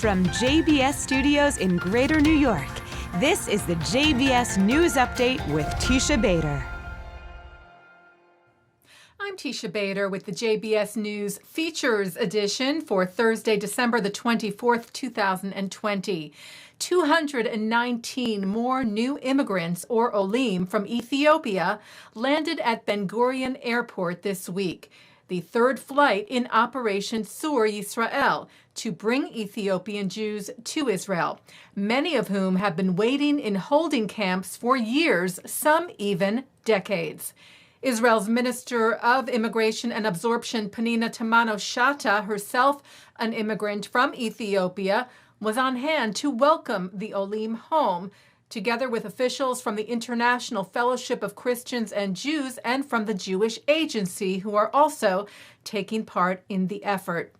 From JBS Studios in Greater New York, this is the JBS News Update with Teisha Bader. I'm Teisha Bader with the JBS News Features Edition for Thursday, December the 24th, 2020. 219 more new immigrants, or Olim, from Ethiopia landed at Ben Gurion Airport this week, the third flight in Operation Sur Yisrael to bring Ethiopian Jews to Israel, many of whom have been waiting in holding camps for years, some even decades. Israel's Minister of Immigration and Absorption, Pnina Tamano-Shata, herself an immigrant from Ethiopia, was on hand to welcome the Olim home, together with officials from the International Fellowship of Christians and Jews and from the Jewish Agency, who are also taking part in the effort.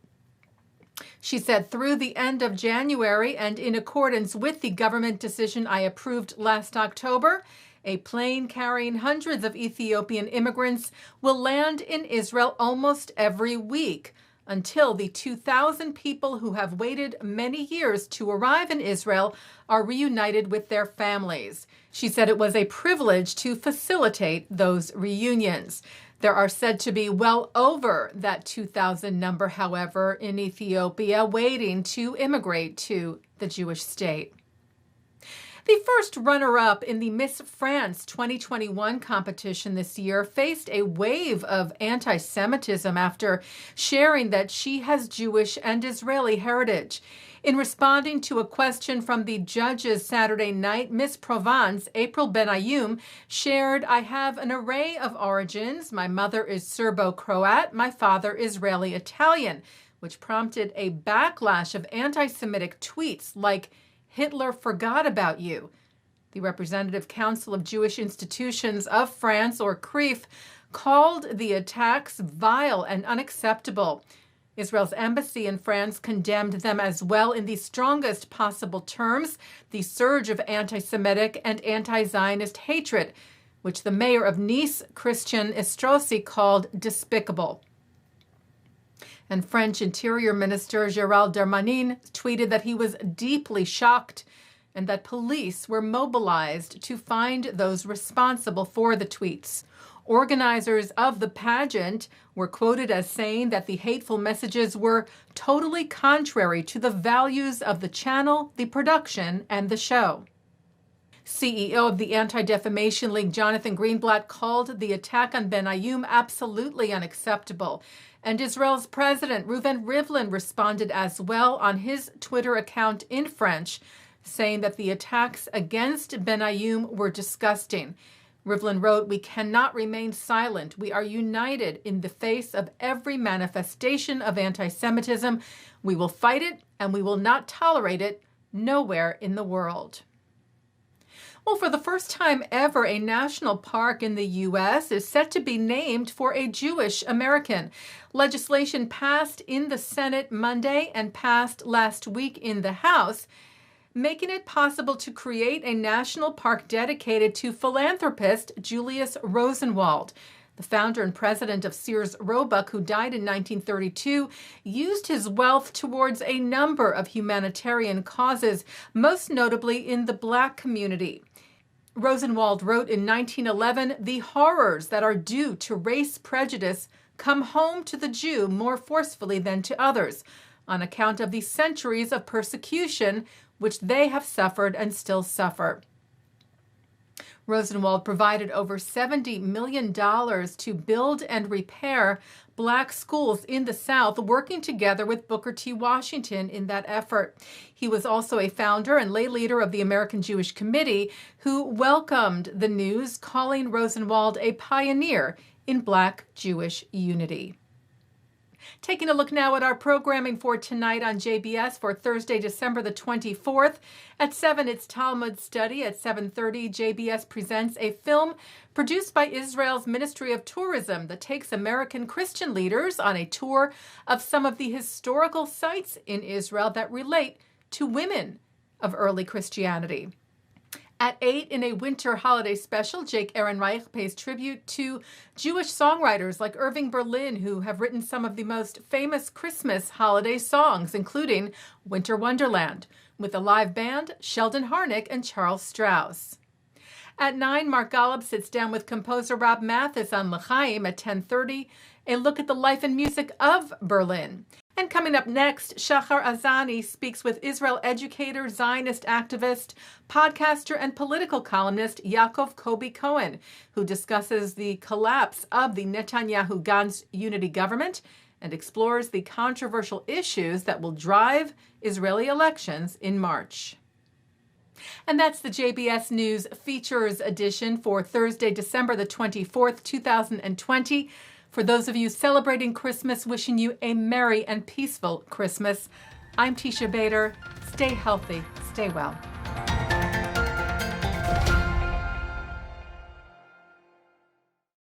She said, through the end of January and in accordance with the government decision I approved last October, a plane carrying hundreds of Ethiopian immigrants will land in Israel almost every week until the 2,000 people who have waited many years to arrive in Israel are reunited with their families. She said it was a privilege to facilitate those reunions. There are said to be well over that 2,000 number, however, in Ethiopia waiting to immigrate to the Jewish state. The first runner-up in the Miss France 2021 competition this year faced a wave of anti-Semitism after sharing that she has Jewish and Israeli heritage. In responding to a question from the judges Saturday night, Miss Provence, April Benayoum, shared, "I have an array of origins. My mother is Serbo-Croat, my father Israeli-Italian," which prompted a backlash of anti-Semitic tweets like, "Hitler forgot about you." The Representative Council of Jewish Institutions of France, or CRIF, called the attacks vile and unacceptable. Israel's embassy in France condemned them as well in the strongest possible terms, the surge of anti-Semitic and anti-Zionist hatred, which the mayor of Nice, Christian Estrosi, called despicable. And French Interior Minister Gérald Darmanin tweeted that he was deeply shocked and that police were mobilized to find those responsible for the tweets. Organizers of the pageant were quoted as saying that the hateful messages were totally contrary to the values of the channel, the production, and the show. CEO of the Anti-Defamation League, Jonathan Greenblatt, called the attack on Benayoum absolutely unacceptable. And Israel's President Reuven Rivlin responded as well on his Twitter account in French, saying that the attacks against Benayoum were disgusting. Rivlin wrote, "We cannot remain silent. We are united in the face of every manifestation of anti-Semitism. We will fight it and we will not tolerate it nowhere in the world." Well, for the first time ever, a national park in the U.S. is set to be named for a Jewish American. Legislation passed in the Senate Monday and passed last week in the House, making it possible to create a national park dedicated to philanthropist Julius Rosenwald. The founder and president of Sears Roebuck, who died in 1932, used his wealth towards a number of humanitarian causes, most notably in the Black community. Rosenwald wrote in 1911, "The horrors that are due to race prejudice come home to the Jew more forcefully than to others, on account of the centuries of persecution which they have suffered and still suffer." Rosenwald provided over $70 million to build and repair Black schools in the South, working together with Booker T. Washington in that effort. He was also a founder and lay leader of the American Jewish Committee, who welcomed the news, calling Rosenwald a pioneer in Black Jewish unity. Taking a look now at our programming for tonight on JBS for Thursday, December the 24th. At 7, it's Talmud Study. At 7:30, JBS presents a film produced by Israel's Ministry of Tourism that takes American Christian leaders on a tour of some of the historical sites in Israel that relate to women of early Christianity. At 8 in a winter holiday special, Jake Ehrenreich pays tribute to Jewish songwriters like Irving Berlin, who have written some of the most famous Christmas holiday songs, including Winter Wonderland, with a live band, Sheldon Harnick and Charles Strauss. At 9, Mark Golub sits down with composer Rob Mathis on L'chaim at 10:30, a look at the life and music of Berlin. And coming up next, Shachar Azani speaks with Israel educator, Zionist activist, podcaster, and political columnist Yaakov Kobi Cohen, who discusses the collapse of the Netanyahu-Gantz unity government and explores the controversial issues that will drive Israeli elections in March. And that's the JBS News Features edition for Thursday, December the 24th, 2020. For those of you celebrating Christmas, wishing you a merry and peaceful Christmas. I'm Teisha Bader. Stay healthy, stay well.